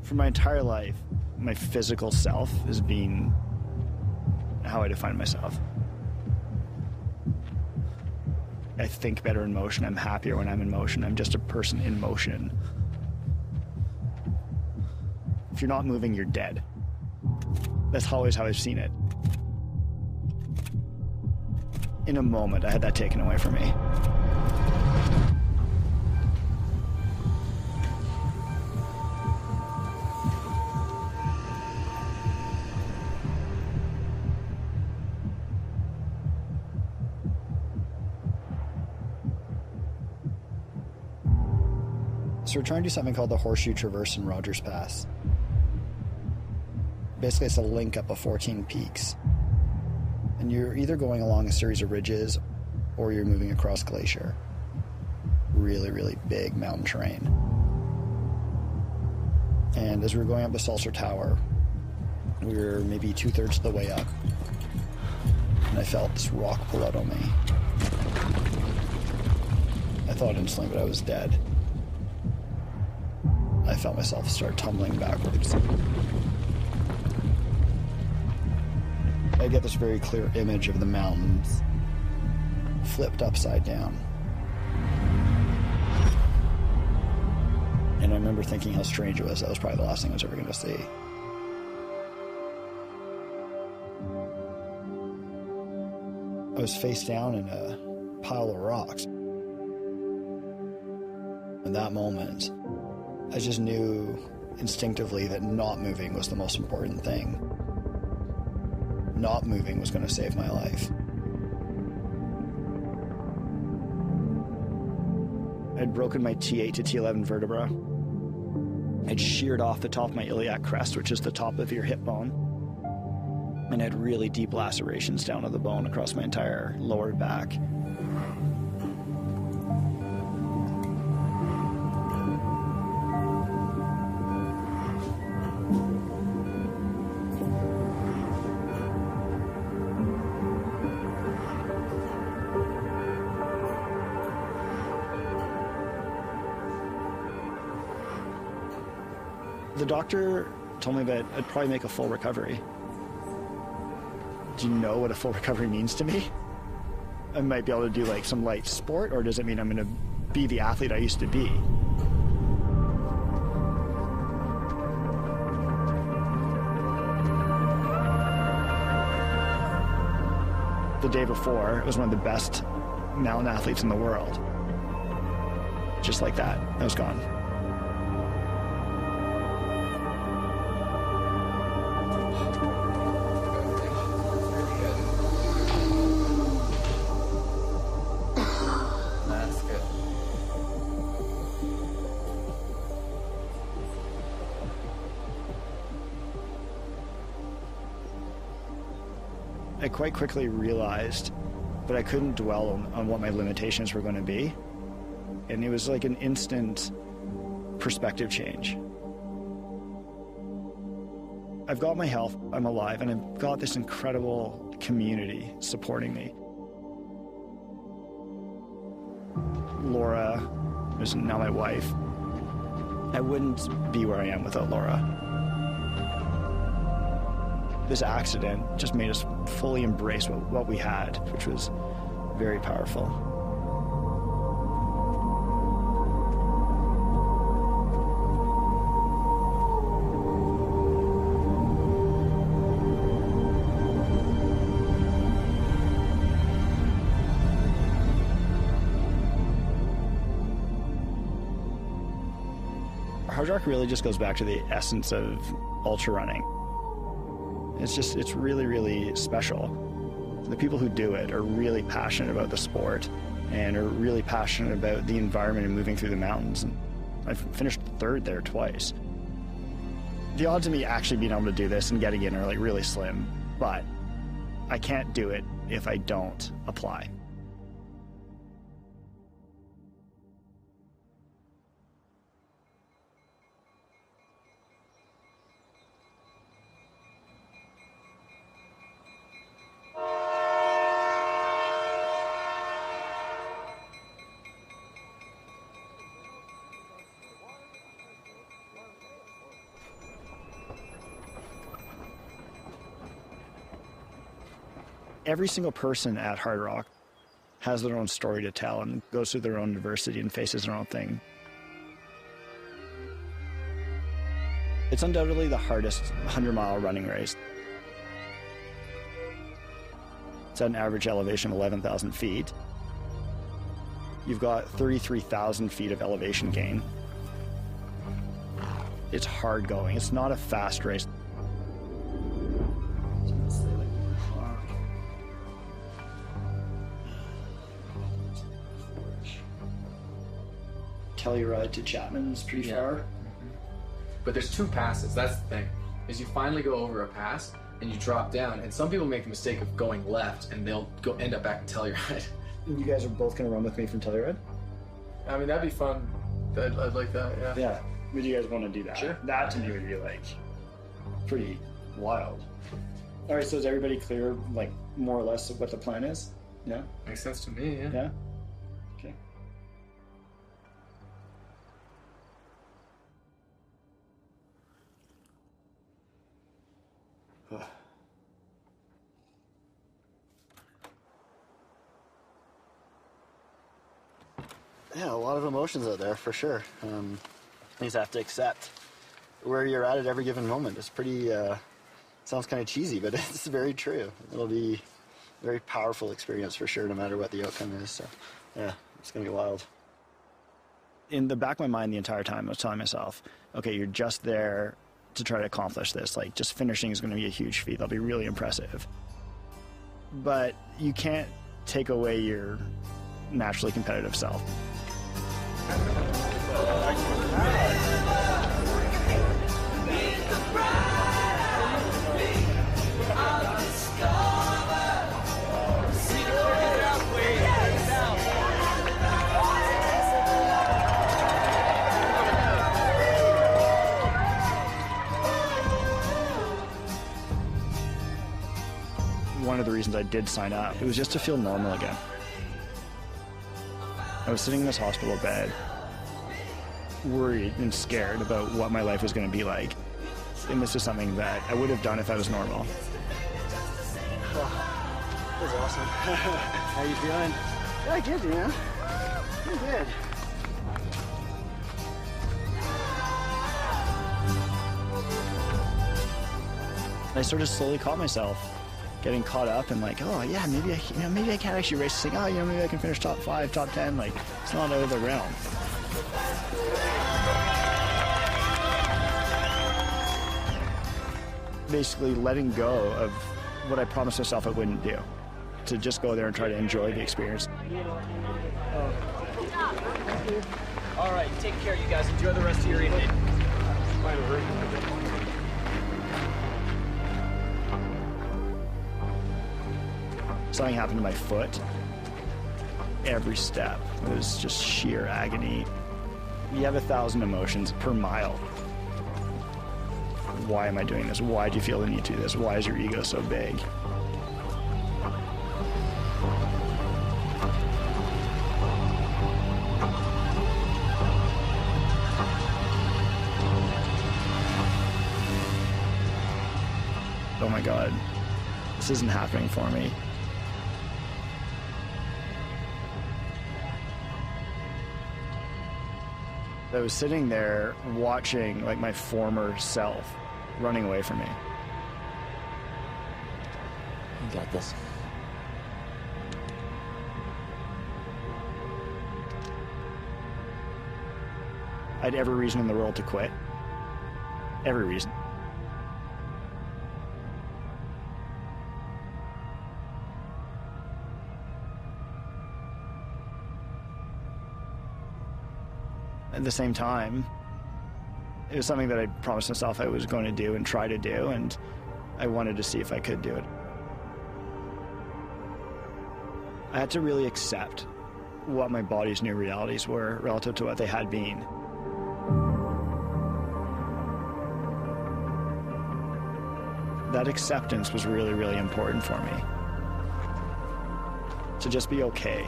For my entire life, my physical self has been how I define myself. I think better in motion. I'm happier when I'm in motion. I'm just a person in motion. If you're not moving, you're dead. That's always how I've seen it. In a moment, I had that taken away from me. So we're trying to do something called the Horseshoe Traverse in Rogers Pass. Basically, it's a link up of 14 peaks. And you're either going along a series of ridges or you're moving across glacier. Really, really big mountain terrain. And as we were going up the Salser Tower, we were maybe 2/3 of the way up. And I felt this rock pull out on me. I thought instantly that I was dead. I felt myself start tumbling backwards. I get this very clear image of the mountains flipped upside down. And I remember thinking how strange it was. That was probably the last thing I was ever going to see. I was face down in a pile of rocks. In that moment, I just knew instinctively that not moving was the most important thing. Not moving was going to save my life. I'd broken my T8 to T11 vertebra. I'd sheared off the top of my iliac crest, which is the top of your hip bone, and had really deep lacerations down to the bone across my entire lower back. The doctor told me that I'd probably make a full recovery. Do you know what a full recovery means to me? I might be able to do like some light sport, or does it mean I'm going to be the athlete I used to be? The day before, I was one of the best mountain athletes in the world. Just like that, I was gone. I quite quickly realized that I couldn't dwell on what my limitations were going to be. And it was like an instant perspective change. I've got my health, I'm alive, and I've got this incredible community supporting me. Laura is now my wife. I wouldn't be where I am without Laura. This accident just made us fully embrace what we had, which was very powerful. Hard rock really just goes back to the essence of ultra running. It's really, really special. The people who do it are really passionate about the sport and are really passionate about the environment and moving through the mountains. And I've finished third there twice. The odds of me actually being able to do this and getting in are like really slim, but I can't do it if I don't apply. Every single person at Hard Rock has their own story to tell and goes through their own adversity and faces their own thing. It's undoubtedly the hardest 100-mile running race. It's at an average elevation of 11,000 feet. You've got 33,000 feet of elevation gain. It's hard going. It's not a fast race. Telluride to Chapman is pretty far. Mm-hmm. But there's 2 passes. That's the thing. Is you finally go over a pass and you drop down, and some people make the mistake of going left and they'll end up back in Telluride. You guys are both going to run with me from Telluride? I mean, that'd be fun. I'd like that. Yeah. Yeah. Would you guys want to do that? Sure. That to me would be like pretty wild. All right. So is everybody clear, like more or less, of what the plan is? Yeah. Makes sense to me. Yeah. Yeah. Okay. Yeah, a lot of emotions out there for sure. Things have to accept where you're at every given moment. It's pretty, sounds kind of cheesy, but it's very true. It'll be a very powerful experience for sure, no matter what the outcome is. So, yeah, it's going to be wild. In the back of my mind the entire time, I was telling myself, okay, you're just there to try to accomplish this. Like, just finishing is going to be a huge feat. That'll be really impressive. But you can't take away your naturally competitive self. One of the reasons I did sign up, it was just to feel normal again. I was sitting in this hospital bed, worried and scared about what my life was going to be like. And this is something that I would have done if I was normal. That was awesome. How you feeling? Yeah, good, man. I'm good. I sort of slowly caught myself getting caught up and like, oh yeah, maybe I can't actually race this thing. Oh, maybe I can finish top 5, top 10. Like, it's not out of the realm. Basically letting go of what I promised myself I wouldn't do. To just go there and try to enjoy the experience. All right, take care, you guys. Enjoy the rest of your evening. Something happened to my foot. Every step was just sheer agony. You have 1,000 emotions per mile. Why am I doing this? Why do you feel the need to do this? Why is your ego so big? Oh my God, this isn't happening for me. I was sitting there watching like my former self running away from me. You got this. I had every reason in the world to quit. Every reason. At the same time, it was something that I promised myself I was going to do and try to do, and I wanted to see if I could do it. I had to really accept what my body's new realities were relative to what they had been. That acceptance was really, really important for me. To just be okay.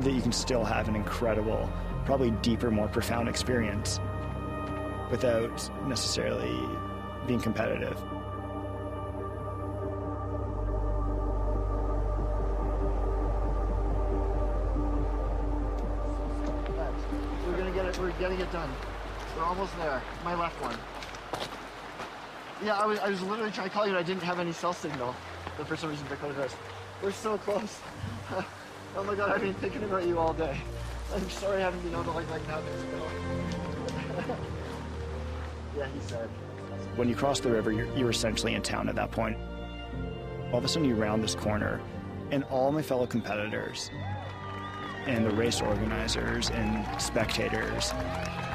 That you can still have an incredible, probably deeper, more profound experience without necessarily being competitive. We're getting it done. We're almost there. My left one. Yeah, I was literally trying to call you and I didn't have any cell signal. But for some reason, Dakota. We're so close. Oh my god, I've been thinking about you all day. I'm sorry I haven't been able to like now. Yeah, he said. When you cross the river, you're essentially in town at that point. All of a sudden you round this corner and all my fellow competitors and the race organizers and spectators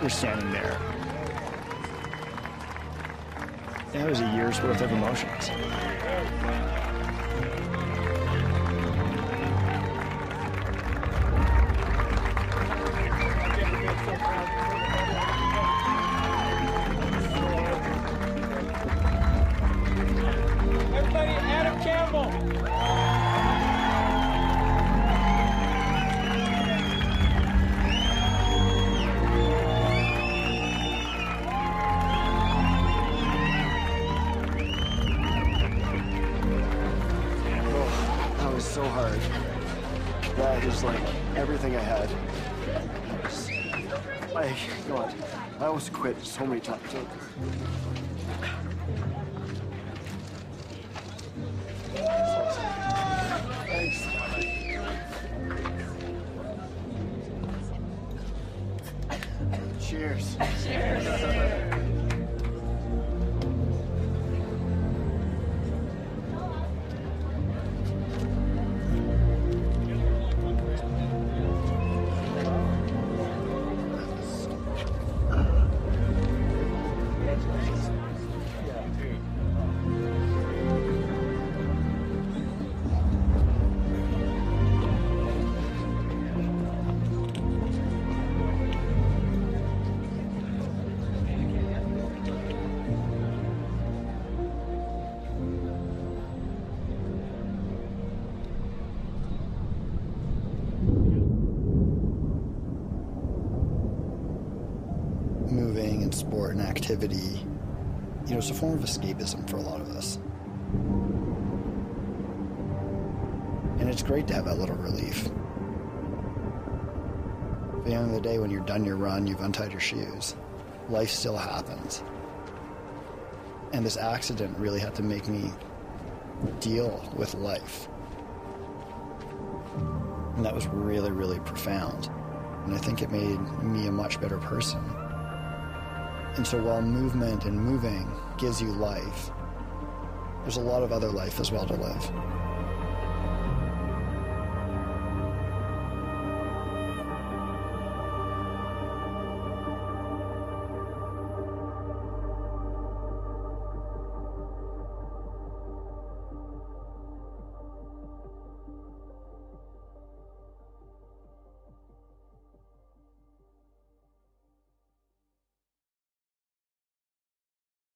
were standing there. That was a year's worth of emotions. Everybody, Adam Campbell! So hard. That is like everything I had. God, I almost quit so many times. Thanks. Cheers. Cheers. Moving and sport and activity, it's a form of escapism for a lot of us. And it's great to have that little relief. At the end of the day, when you're done your run, you've untied your shoes, life still happens. And this accident really had to make me deal with life. And that was really, really profound. And I think it made me a much better person. And so while movement and moving gives you life, there's a lot of other life as well to live.